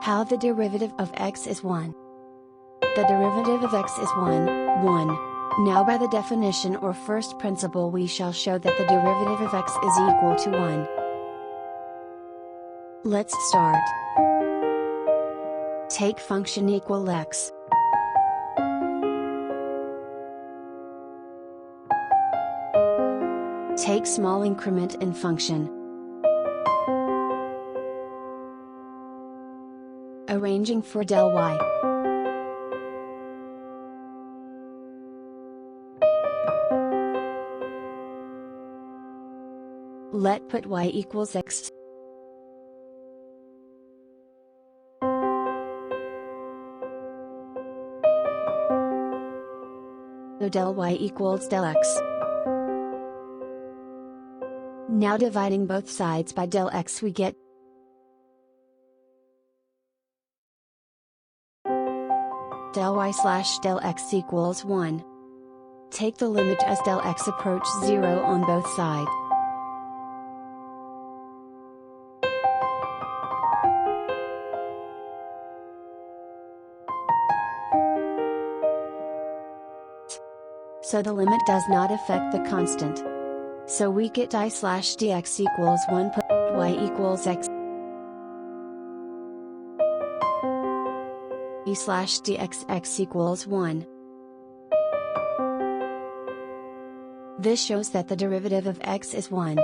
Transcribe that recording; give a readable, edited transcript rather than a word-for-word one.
How the derivative of x is 1. The derivative of x is 1, 1. Now by the definition or first principle we shall show that the derivative of x is equal to 1. Let's start. Take function equal x. Take small increment in function. Arranging for del y. Let put y equals x. So del y equals del x. Now dividing both sides by del x we get del y slash del x equals 1. Take the limit as del x approach 0 on both sides. So the limit does not affect the constant. So we get I slash dx equals 1 put y equals x. E slash dx x equals 1. This shows that the derivative of x is 1.